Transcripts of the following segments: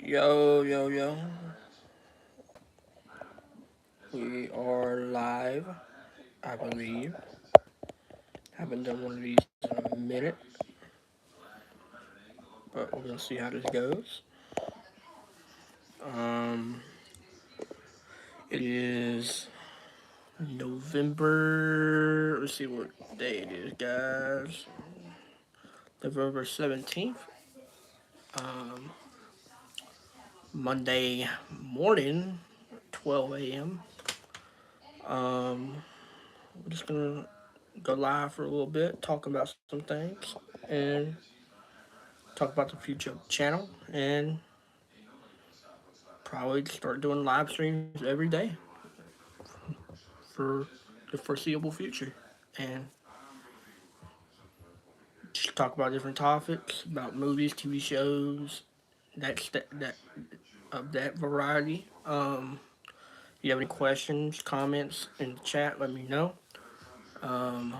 Yo, yo, yo. We are live, I believe. Haven't done one of these in a minute, but we're gonna see how this goes. Um, it is November. Let's see what day it is, guys. November 17th. Um, Monday morning, 12 a.m. We're just gonna go live for a little bit, talk about some things, and talk about the future of the channel, and probably start doing live streams every day for the foreseeable future, and just talk about different topics about movies, TV shows, that of that variety. If you have any questions, comments in the chat, let me know. Um,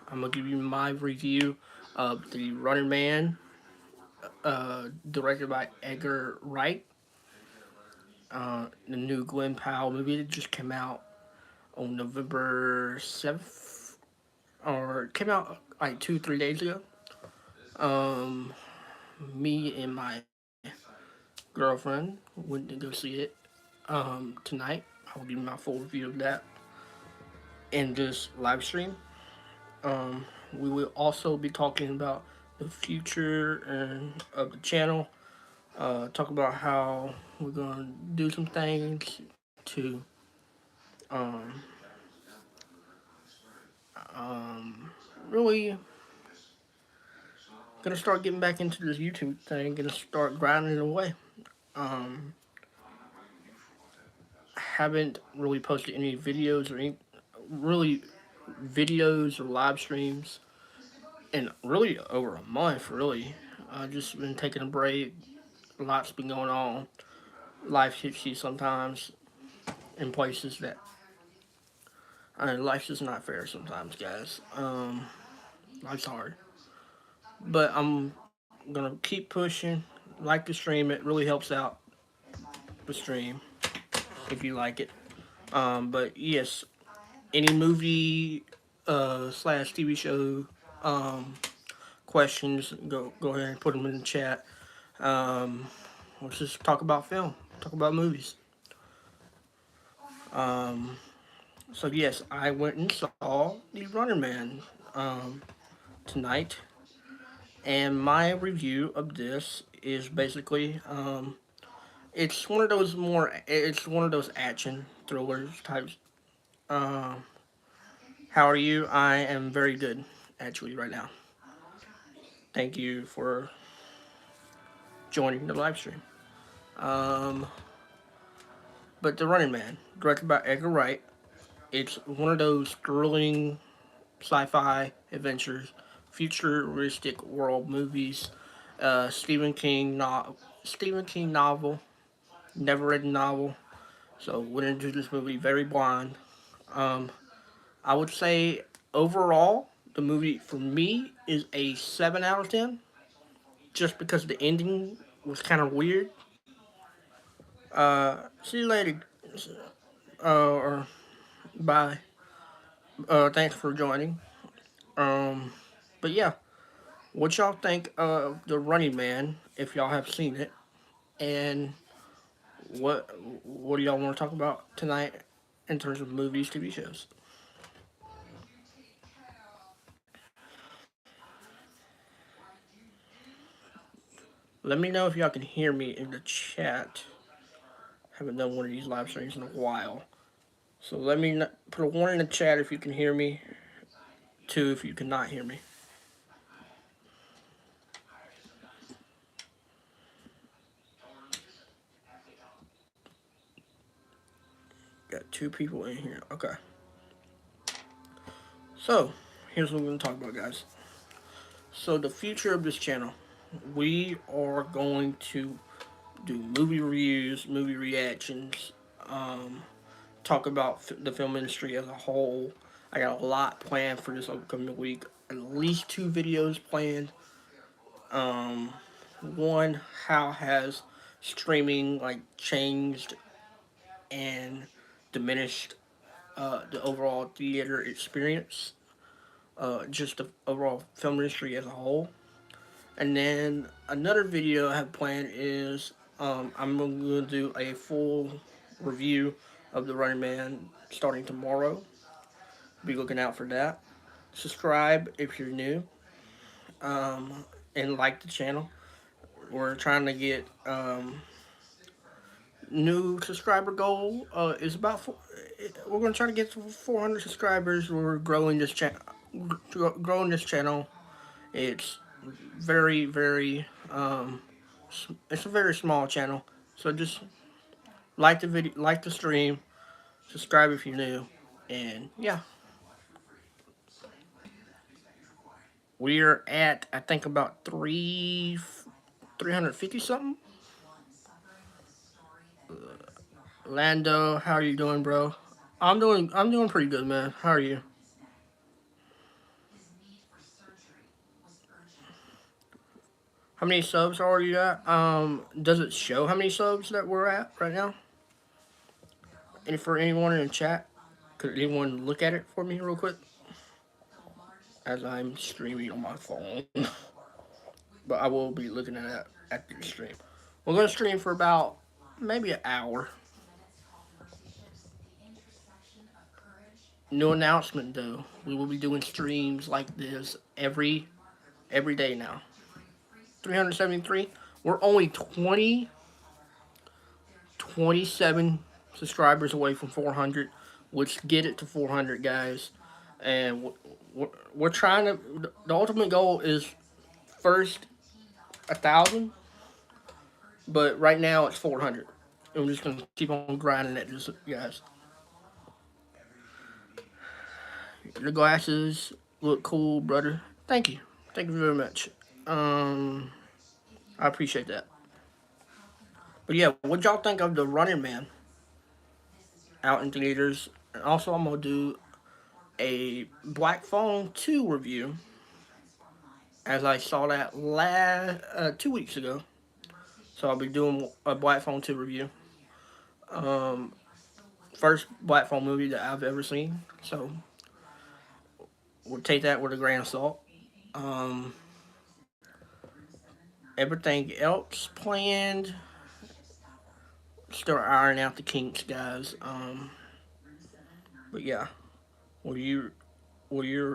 I'm gonna give you my review of the Running Man, directed by Edgar Wright. The new Glenn Powell movie that just came out on November 7th, or it came out like 2, 3 days ago. Um, Me and my girlfriend went to go see it tonight. I'll give you my full review of that in this live stream. We will also be talking about the future and of the channel. Talk about how we're gonna do some things to um, really gonna start getting back into this YouTube thing. Gonna start grinding away. Um, haven't really posted any videos or any really videos or live streams in really over a month. Really, just been taking a break. Lots been going on. Life hits you sometimes in places that life is not fair sometimes, guys. Life's hard, but I'm gonna keep pushing. Like the stream, it really helps out the stream if you like it. But yes, any movie slash TV show um, questions, go ahead and put them in the chat. Um, let's just talk about film, talk about movies. Um, so yes, I went and saw The Running Man um, tonight, and my review of this is basically it's one of those action thrillers types. Um, how are you? I am very good actually right now. Thank you for joining the live stream. Um, but The Running Man, directed by Edgar Wright, it's one of those thrilling sci-fi adventures, futuristic world movies. Stephen King novel. Never read the novel, so went into this movie very blind. Um, I would say overall, the movie for me is a 7 out of 10, just because the ending was kind of weird. See you later, or bye. Thanks for joining. Um, but yeah, what y'all think of The Running Man, if y'all have seen it, and what do y'all want to talk about tonight in terms of movies, TV shows? Let me know if y'all can hear me in the chat. Haven't done one of these live streams in a while. So let me put a one in the chat if you can hear me. Two if you cannot hear me. Got two people in here. Okay. So here's what we're gonna talk about, guys. So the future of this channel, we are going to do movie reviews, movie reactions, talk about the film industry as a whole. I got a lot planned for this upcoming week. At least two videos planned. Um, One, how has streaming like changed and diminished the overall theater experience, just the overall film industry as a whole. And then another video I have planned is I'm going to do a full review of The Running Man starting tomorrow. Be looking out for that. Subscribe if you're new, and like the channel. We're trying to get new subscriber goal is about we're going to try to get to 400 subscribers. We're growing this growing this channel. It's very very it's a very small channel, so just like the video, like the stream, subscribe if you're new, and yeah, we're at I think about 350 something. Lando, how are you doing, bro? I'm doing pretty good, man. How are you? How many subs are you at? Does it show how many subs that we're at right now? And for anyone in the chat, could anyone look at it for me real quick? As I'm streaming on my phone. But I will be looking at it after the stream. We're going to stream for about maybe an hour. New announcement though. We will be doing streams like this every day now. 373. We're only 27 subscribers away from 400. Let's get it to 400, guys. And we're trying to. The ultimate goal is first 1,000, but right now it's 400. And we're just gonna keep on grinding it, just guys. Your glasses look cool, brother. Thank you. Thank you very much. I appreciate that. But yeah, what y'all think of The Running Man out in theaters? And also, I'm gonna do a Black Phone 2 review, as I saw that 2 weeks ago. So I'll be doing a Black Phone 2 review. First Black Phone movie that I've ever seen. So we'll take that with a grain of salt. Everything else planned, still ironing out the kinks, guys. But yeah, will your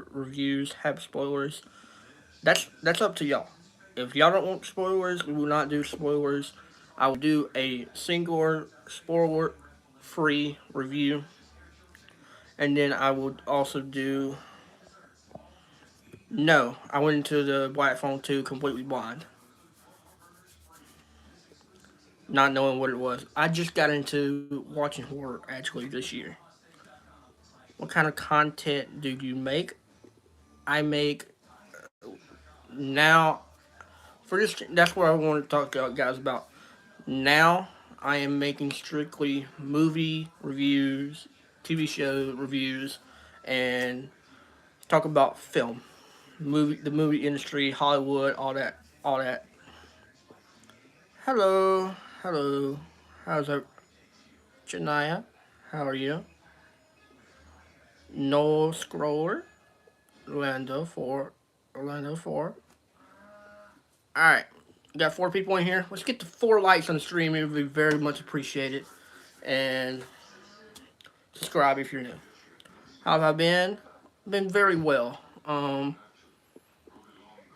reviews have spoilers? That's up to y'all. If y'all don't want spoilers, we will not do spoilers. I will do a singular spoiler-free review, and then I will also do. No, I went into the Black Phone 2 completely blind, not knowing what it was. I just got into watching horror actually this year. What kind of content do you make? I make now for this. That's what I want to talk to you guys about. Now I am making strictly movie reviews, TV show reviews, and talk about film, the movie industry, Hollywood, all that, all that. Hello, hello. How's that, Janaya? How are you? Noel Scroller, Orlando 4. All right, we got 4 people in here. Let's get to 4 likes on the stream. It would be very much appreciated. And subscribe if you're new. How have I been? Been very well.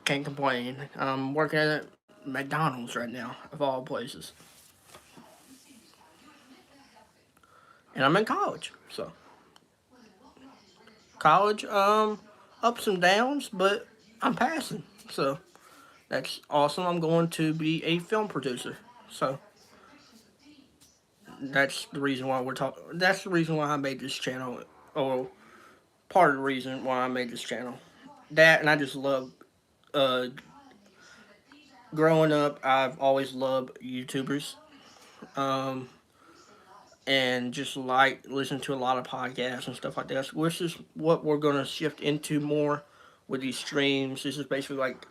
Can't complain. I'm working at McDonald's right now, of all places. And I'm in college, so college, ups and downs, but I'm passing. So that's awesome. I'm going to be a film producer. So that's the reason why we're talking. That's the reason why I made this channel, or part of the reason why I made this channel. That, and I just love. Uh, Growing up, I've always loved YouTubers. Um, and just like listen to a lot of podcasts and stuff like that. So this is what we're gonna shift into more with these streams. This is basically like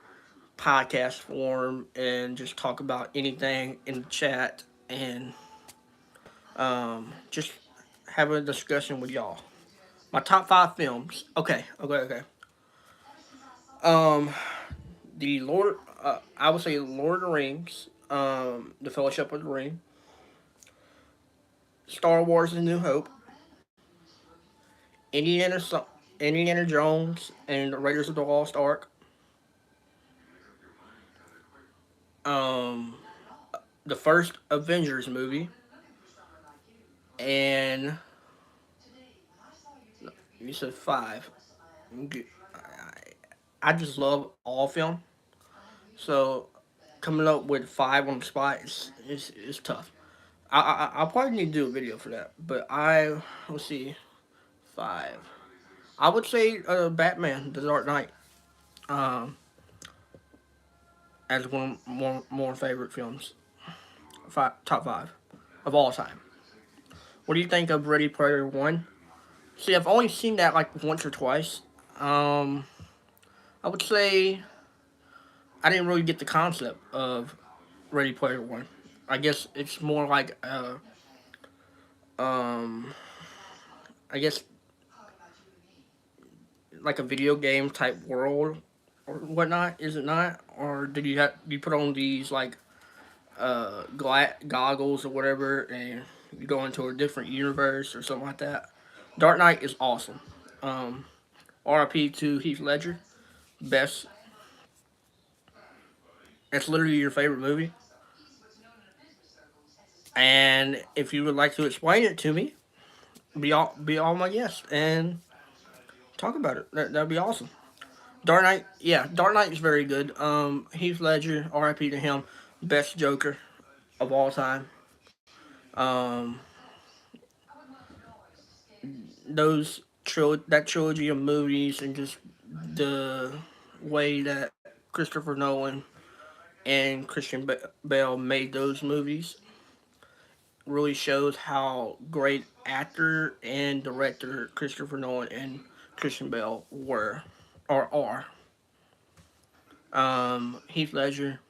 podcast form and just talk about anything in the chat and just have a discussion with y'all. My top five films. Okay. Um, the Lord, I would say Lord of the Rings, The Fellowship of the Ring, Star Wars: A New Hope, Indiana, Indiana Jones and the Raiders of the Lost Ark, um, the first Avengers movie, and you said five. I just love all film, so coming up with five on the spot is tough. I'll probably need to do a video for that, but let's see, five. I would say Batman: The Dark Knight um, as one of more favorite films. Top five of all time. What do you think of Ready Player One? See, I've only seen that like once or twice. Um, I would say I didn't really get the concept of Ready Player One. I guess it's more like um, I guess like a video game type world or whatnot. Is it not? Or do you put on these like goggles or whatever and you go into a different universe or something like that? Dark Knight is awesome. Um, RIP to Heath Ledger. Best. It's literally your favorite movie. And if you would like to explain it to me, be all my guest and talk about it. That'd be awesome. Dark Knight, yeah, Dark Knight is very good. Heath Ledger, R.I.P. to him, best Joker of all time. Um, that trilogy of movies and just the way that Christopher Nolan and Christian Bale made those movies really shows how great actor and director Christopher Nolan and Christian Bale were or are. Heath Ledger,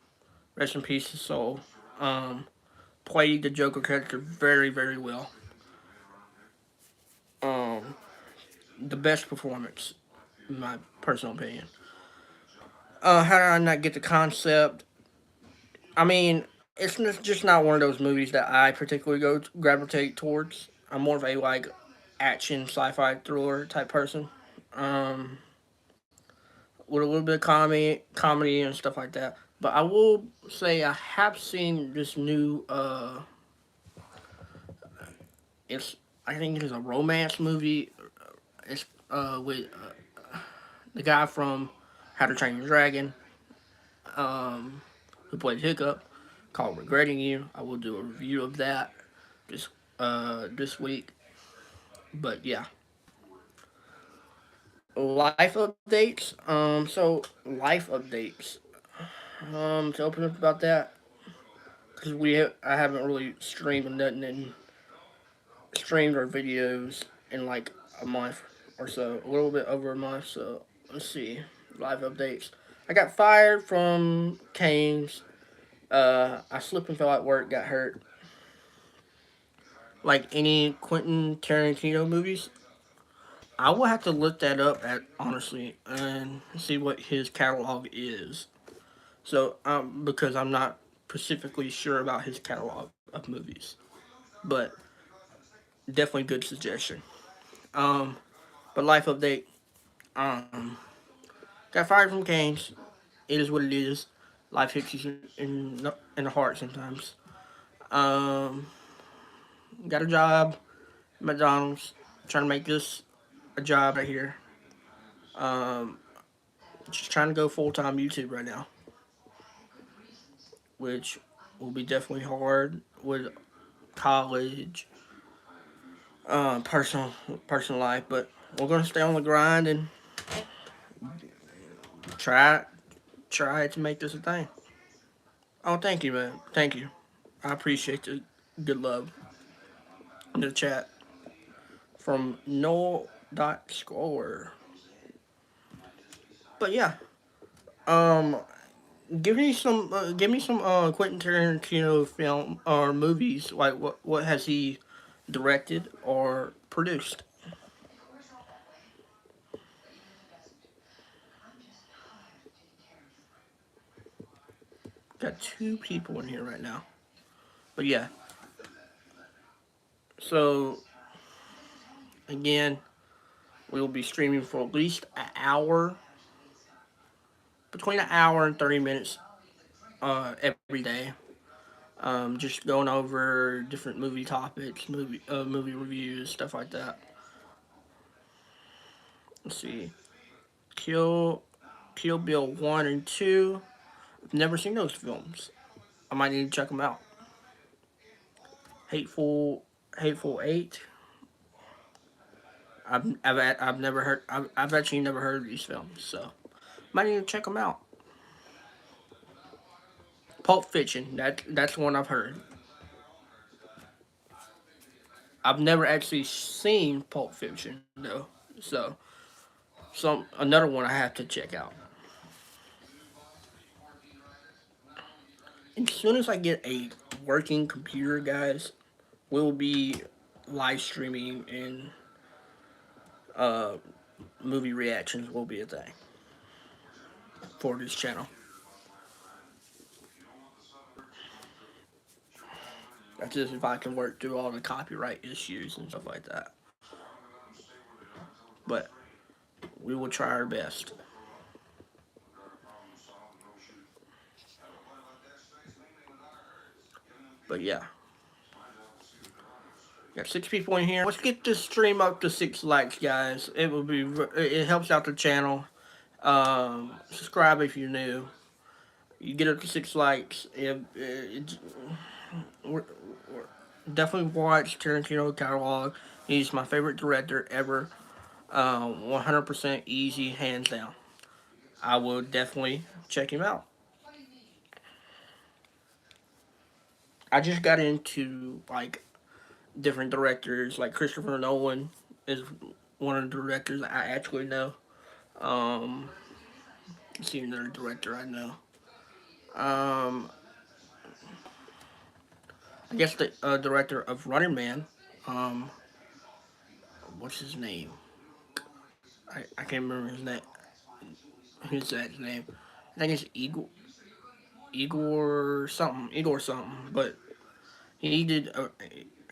rest in peace, his soul, um, played the Joker character very, very well. Um, the best performance, in my personal opinion. How did I not get the concept? I mean, it's just not one of those movies that I particularly gravitate towards. I'm more of a like action sci-fi thriller type person. Um, with a little bit of comedy and stuff like that. But I will say I have seen this new. It's I think it is a romance movie. It's with the guy from How to Train Your Dragon, um, who played Hiccup, called Regretting You. I will do a review of that this week. But yeah, life updates. So life updates. To open up about that, because I haven't really streamed nothing and streamed our videos in like a month or so, a little bit over a month. So let's see, live updates. I got fired from Canes. I slipped and fell at work, got hurt. Like any Quentin Tarantino movies, I will have to look that up at honestly and see what his catalog is. So because I'm not specifically sure about his catalog of movies, but definitely good suggestion. Um, but life update. Um, got fired from Canes. It is what it is. Life hits you in the heart sometimes. Um, got a job, McDonald's. Trying to make this a job right here. Um, just trying to go full time YouTube right now, which will be definitely hard with college, personal life. But we're gonna stay on the grind and try try to make this a thing. Oh, thank you, man. Thank you. I appreciate the good love in the chat from Noel Score. But yeah, um, give me some Quentin Tarantino film or movies. Like what has he directed or produced? Got two people in here right now. But yeah, so again, we will be streaming for at least an hour, between an hour and 30 minutes every day. Just going over different movie topics, movie reviews, stuff like that. Let's see, Kill Kill Bill 1 and 2. I've never seen those films. I might need to check them out. Hateful Hateful Eight. I've never heard. I've actually never heard of these films, so might need to check them out. Pulp Fiction. That's one I've heard. I've never actually seen Pulp Fiction though, so another one I have to check out. As soon as I get a working computer, guys, we'll be live streaming and uh, movie reactions will be a thing for this channel. That's just if I can work through all the copyright issues and stuff like that. But we will try our best. But yeah, got 6 people in here. Let's get this stream up to 6 likes, guys. It will be. It helps out the channel. Subscribe if you're new. You get up to 6 likes. We're, definitely watch Tarantino catalog. He's my favorite director ever. 100% easy, hands down. I will definitely check him out. I just got into like different directors, like Christopher Nolan is one of the directors I actually know. Um, let's see another director I know. Um, I guess the director of Running Man. Um, what's his name? I can't remember his name. His name. I think it's Igor something. But he did a,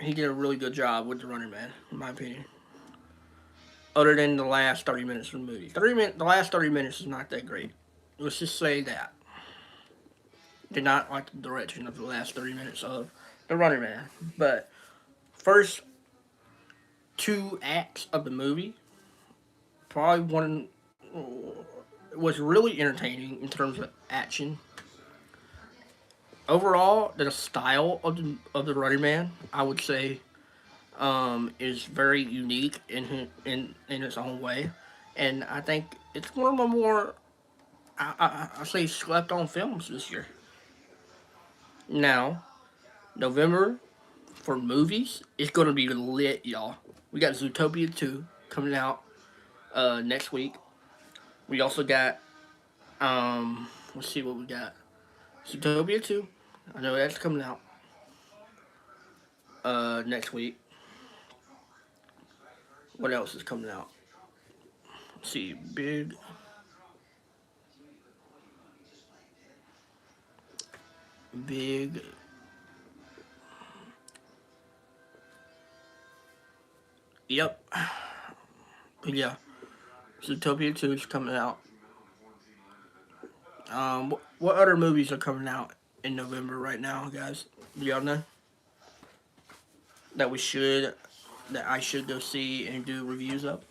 he did a really good job with the Running Man, in my opinion. Other than the last 30 minutes of the movie, the last 30 minutes is not that great. Let's just say that. Did not like the direction of the last 30 minutes of the Running Man, but first 2 acts of the movie probably one was really entertaining in terms of action. Overall, the style of the Running Man, I would say, is very unique in its own way, and I think it's one of the more I say slept on films this year. Now, November for movies, it's gonna be lit, y'all. We got Zootopia 2 coming out next week. We also got let's see what we got. Zootopia 2. I know that's coming out next week. What else is coming out? Let's see, big. Yep. But yeah, Zootopia 2 is coming out. What other movies are coming out in November right now, guys? Do y'all know that I should go see and do reviews of?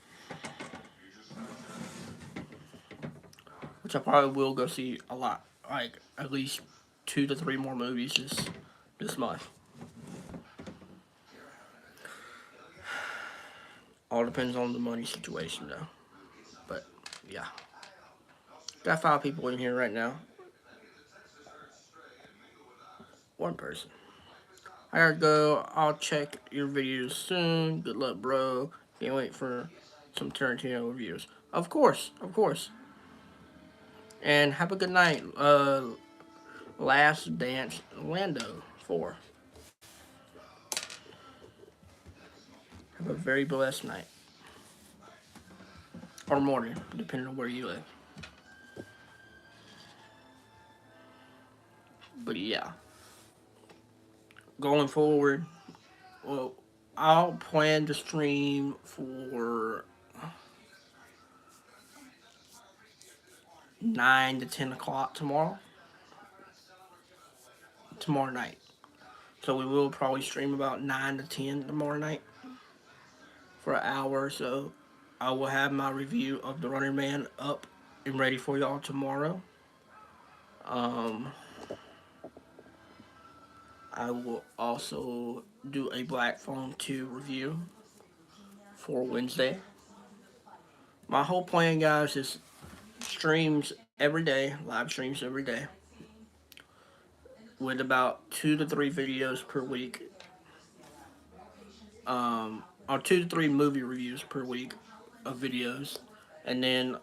Which I probably will go see a lot, like at least 2 to 3 more movies this month. All depends on the money situation, though. But yeah, got 5 people in here right now. One person. I gotta go. I'll check your videos soon. Good luck, bro. Can't wait for some Tarantino reviews. Of course, of course. And have a good night. Last Dance Lando 4. Have a very blessed night. Or morning, depending on where you live. But yeah, going forward, well, I'll plan to stream for 9 to 10 o'clock tomorrow night. So we will probably stream about 9 to 10 tomorrow night for an hour or so. I will have my review of The Running Man up and ready for y'all tomorrow. Um, I will also do a Black Phone 2 review for Wednesday. My whole plan, guys, is streams every day, live streams every day, with about 2 to 3 videos per week, or 2 to 3 movie reviews per week of videos, and then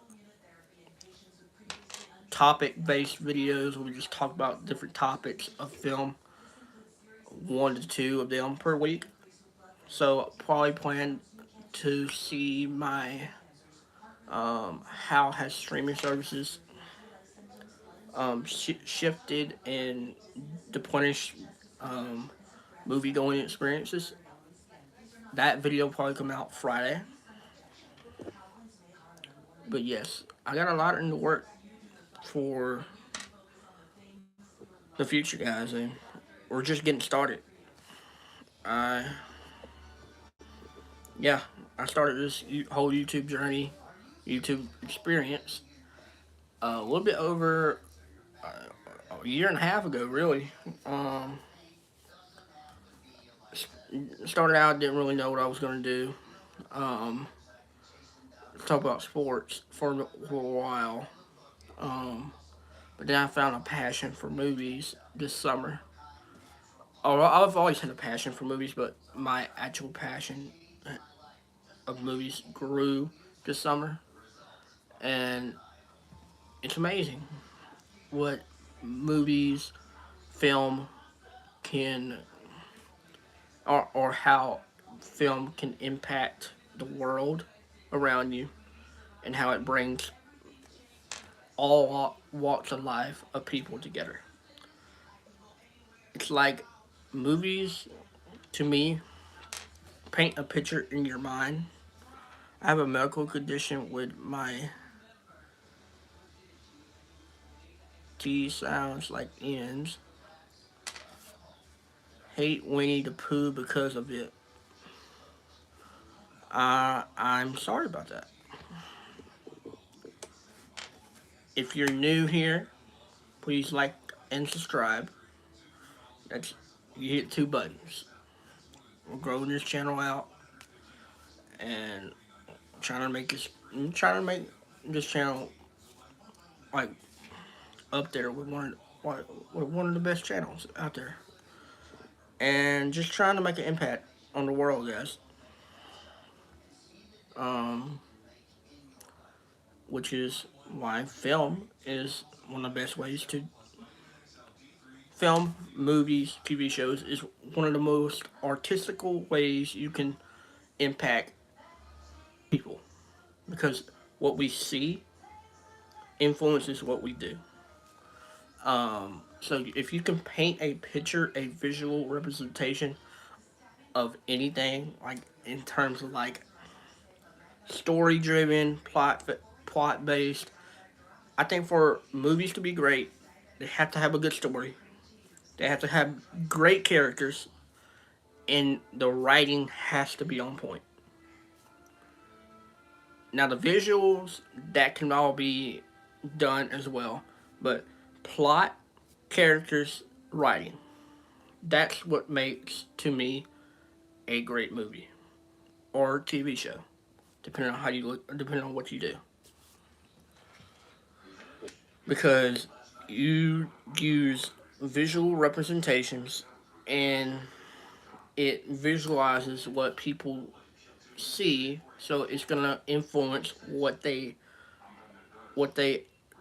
topic-based videos where we just talk about different topics of film, 1 to 2 of them per week. So probably plan to see my how has streaming services shifted and deplenished movie going experiences. That video will probably come out Friday. But yes, I got a lot in the work for the future, guys, and we're just getting started. I yeah, I started this whole YouTube journey, YouTube experience, a little bit over a year and a half ago, really. Started out, didn't really know what I was going to do. Um, Talk about sports for a while. But then I found a passion for movies this summer. Oh, I've always had a passion for movies, but my actual passion of movies grew this summer, and it's amazing what movies, film can, or how film can impact the world around you, and how it brings all walks of life of people together. It's like movies, to me, paint a picture in your mind. I have a medical condition with my T sounds like N's. Hate Winnie the Pooh because of it. I'm sorry about that. If you're new here, please like and subscribe. That's You hit 2 buttons. We're growing this channel out and trying to make this channel like up there with one of the best channels out there, and just trying to make an impact on the world, guys. Um, which is why film is one of the best ways to film, movies, TV shows is one of the most artistical ways you can impact people, because what we see influences what we do. So if you can paint a picture, a visual representation of anything, like in terms of like story driven, plot based, I think for movies to be great, they have to have a good story. They have to have great characters, and the writing has to be on point. Now the visuals, that can all be done as well, but plot, characters, writing, that's what makes, to me, a great movie or TV show, depending on how you look, depending on what you do. Because you use visual representations, and it visualizes what people see, so it's gonna influence what they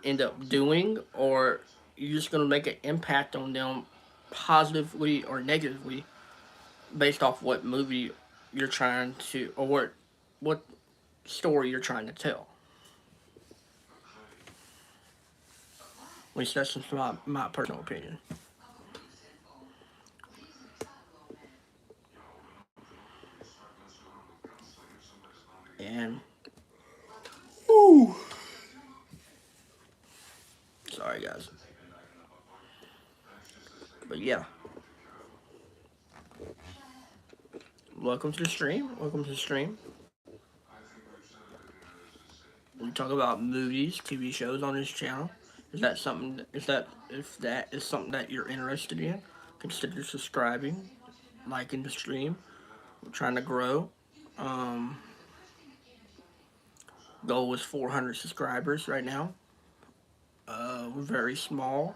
end up doing, or you're just gonna make an impact on them positively or negatively based off what movie you're trying to, or what story you're trying to tell. At least that's just my personal opinion. And ooh, sorry guys, but yeah, welcome to the stream. Welcome to the stream. We talk about movies, TV shows on this channel. Is that something? Is that if that is something that you're interested in? Consider subscribing, liking the stream. We're trying to grow. Um, Goal is 400 subscribers right now. We're very small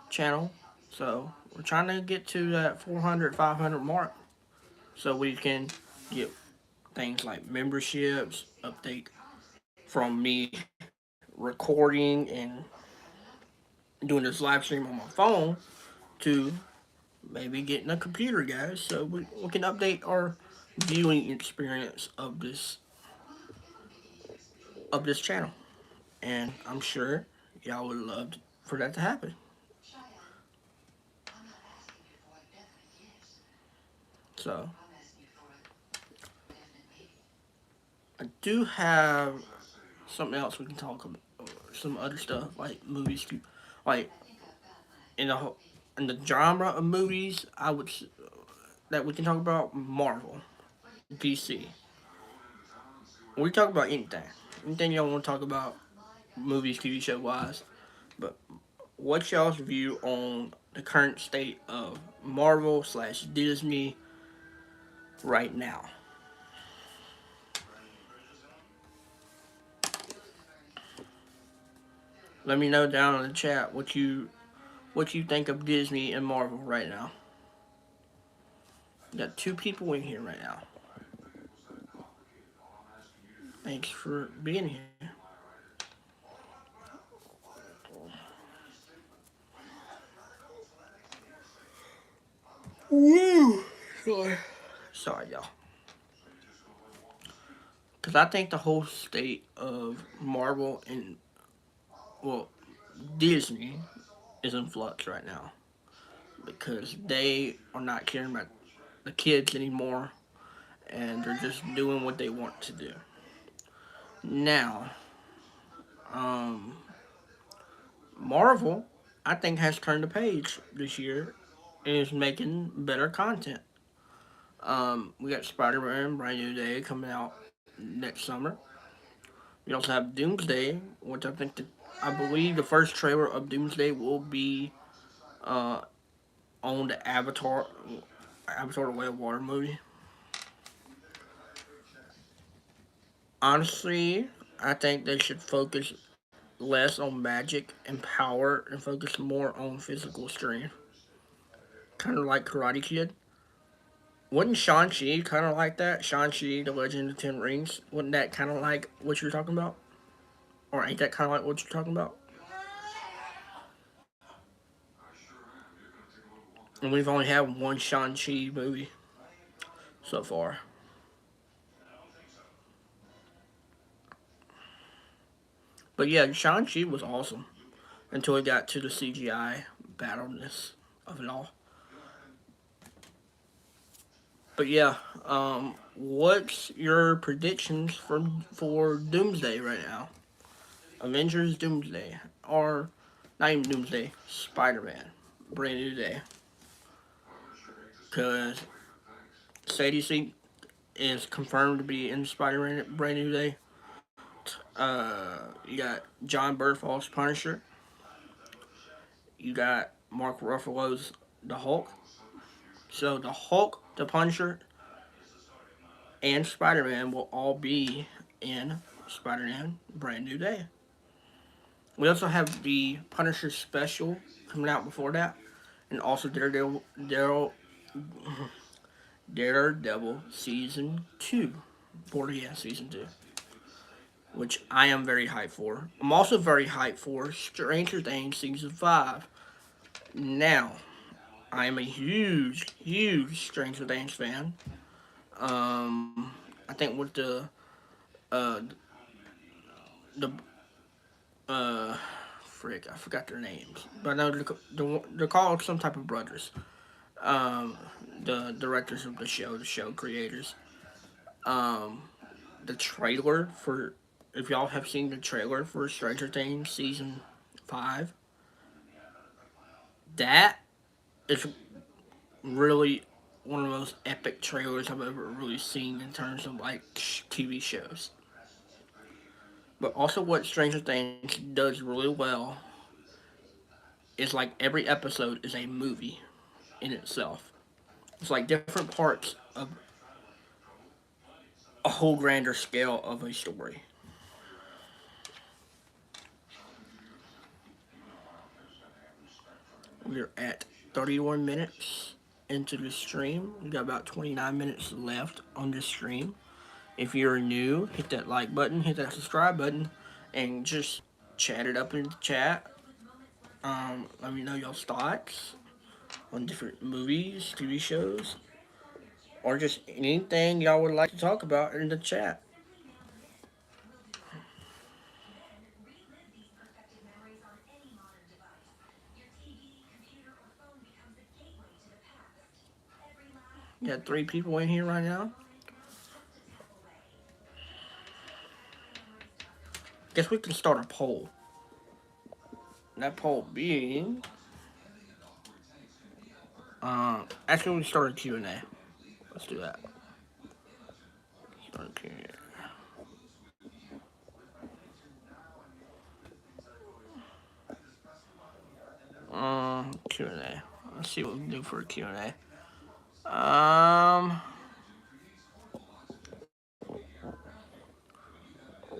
channel, so we're trying to get to that 400, 500 mark, so we can get things like memberships, update from me recording and doing this live stream on my phone to maybe getting a computer, guys, so we can update our viewing experience of this channel. And I'm sure y'all would love for that to happen. So I do have something else we can talk about, some other stuff like movies, like in the in the genre of movies. I would that we can talk about Marvel, DC. We talk about anything y'all want to talk about, movies, TV show wise. But what's y'all's view on the current state of Marvel slash Disney right now? Let me know down in the chat what you think of Disney and Marvel right now. Got two people in here right now. Thanks for being here. Woo! Sorry, y'all. Because I think the whole state of Marvel and, well, Disney is in flux right now. Because they are not caring about the kids anymore. And they're just doing what they want to do. Now, um, Marvel, I think, has turned the page this year and is making better content. We got Spider-Man Brand New Day coming out next summer. We also have Doomsday, which I believe the first trailer of Doomsday will be uh, on the Avatar: The Way of Water movie. Honestly, I think they should focus less on magic and power and focus more on physical strength. Kind of like Karate Kid. Wasn't Shang-Chi kind of like that? Shang-Chi, The Legend of the Ten Rings. Wasn't that kind of like what you're talking about? Or ain't that kind of like what you're talking about? And we've only had one Shang-Chi movie so far. But yeah, Shang-Chi was awesome until it got to the CGI battleness of it all. But yeah, what's your predictions for Doomsday right now? Avengers Doomsday, or not even Doomsday, Spider-Man, Brand New Day. Because Sadie Sink is confirmed to be in Spider-Man Brand New Day. You got John Berthold's Punisher. You got Mark Ruffalo's The Hulk. So the Hulk, the Punisher, and Spider-Man will all be in Spider-Man Brand New Day. We also have the Punisher special coming out before that, and also Daredevil season 2. 40, yeah, season 2. which I am very hyped for. I'm also very hyped for Stranger Things Season 5. Now, I am a huge Stranger Things fan. I think with uh, the uh, frick, I forgot their names, but I know they're called some type of brothers. Um, the directors of the show creators. Um, the trailer for, if y'all have seen the trailer for Stranger Things season 5, that is really one of the most epic trailers I've ever really seen in terms of like TV shows. But also, what Stranger Things does really well is like every episode is a movie in itself. It's like different parts of a whole grander scale of a story. We're at 31 minutes into the stream. We got about 29 minutes left on this stream. If you're new, hit that like button, hit that subscribe button, and just chat it up in the chat. Let me know y'all's thoughts on different movies, TV shows, or just anything y'all would like to talk about in the chat. You got 3 people in here right now. Guess we can start a poll. That poll being, actually, we start a Q&A. Let's do that. Start a Q&A. Q&A. Let's see what we can do for a Q&A.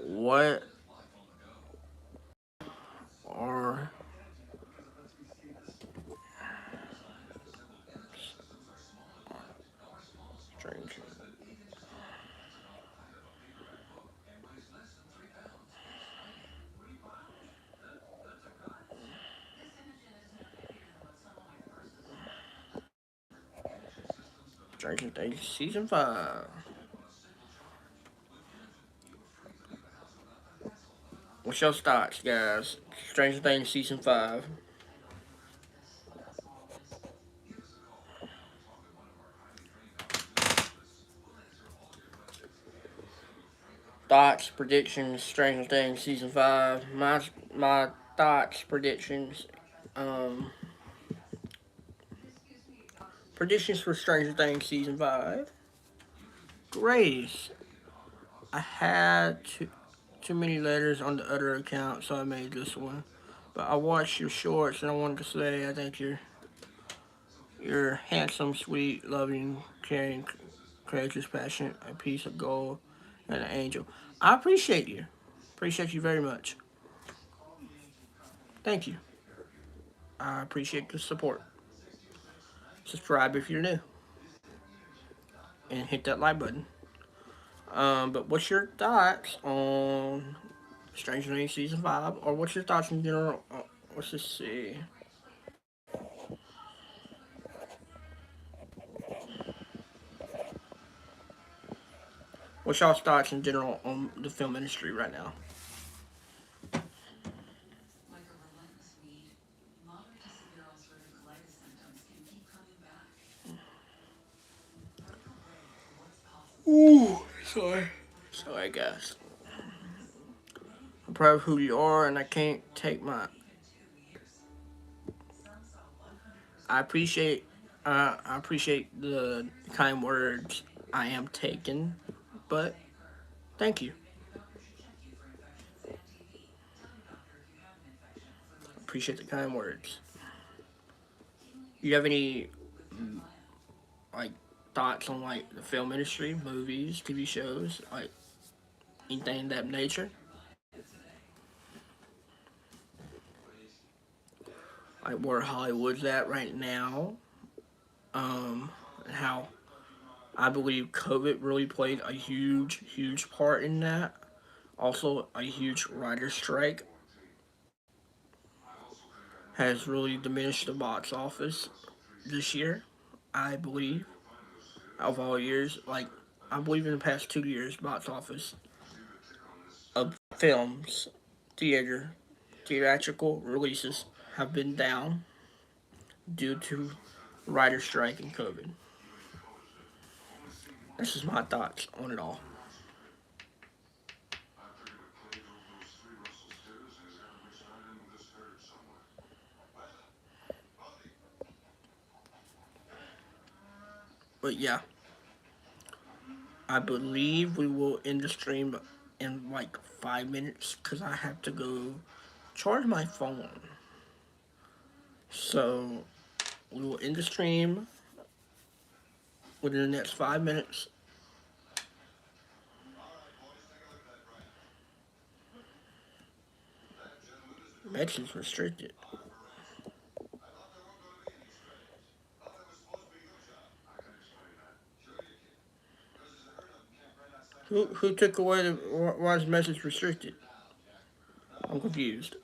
What are Stranger Stranger Things season 5? What's your thoughts, guys? Stranger Things season 5. Thoughts, predictions, Stranger Things season 5. My thoughts, predictions. Um, predictions for Stranger Things season 5. Grace. I had too many letters on the other account, so I made this one. But I watched your shorts, and I wanted to say I think you're handsome, sweet, loving, caring, courageous, passionate, a piece of gold, and an angel. I appreciate you. Appreciate you very much. Thank you. I appreciate the support. Subscribe if you're new, and hit that like button. But what's your thoughts on Stranger Things season 5, or what's your thoughts in general? Let's just see. What's y'all's thoughts in general on the film industry right now? Ooh, sorry. Sorry, guys. I'm proud of who you are, and I can't take my. I appreciate. I appreciate the kind words I am taking, but thank you. Appreciate the kind words. You have any like thoughts on like the film industry, movies, TV shows, like anything of that nature? Like where Hollywood's at right now, and how I believe COVID really played a huge part in that. Also, a huge writer strike has really diminished the box office this year, I believe, of all years. Like, I believe in the past 2 years, box office of films, theatrical releases have been down due to writer strike and COVID. This is my thoughts on it all. But yeah, I believe we will end the stream in like 5 minutes because I have to go charge my phone. So we will end the stream within the next 5 minutes. Message restricted. Who took away the why is message restricted? I'm confused.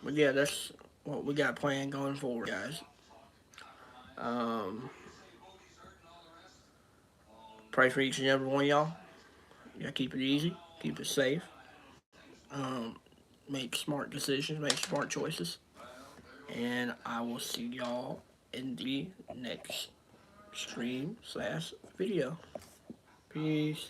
But yeah, that's what we got planned going forward, guys. Um, pray for each and every one of y'all. Yeah, keep it easy, keep it safe. Um, make smart decisions, make smart choices, and I will see y'all in the next stream/video. Peace.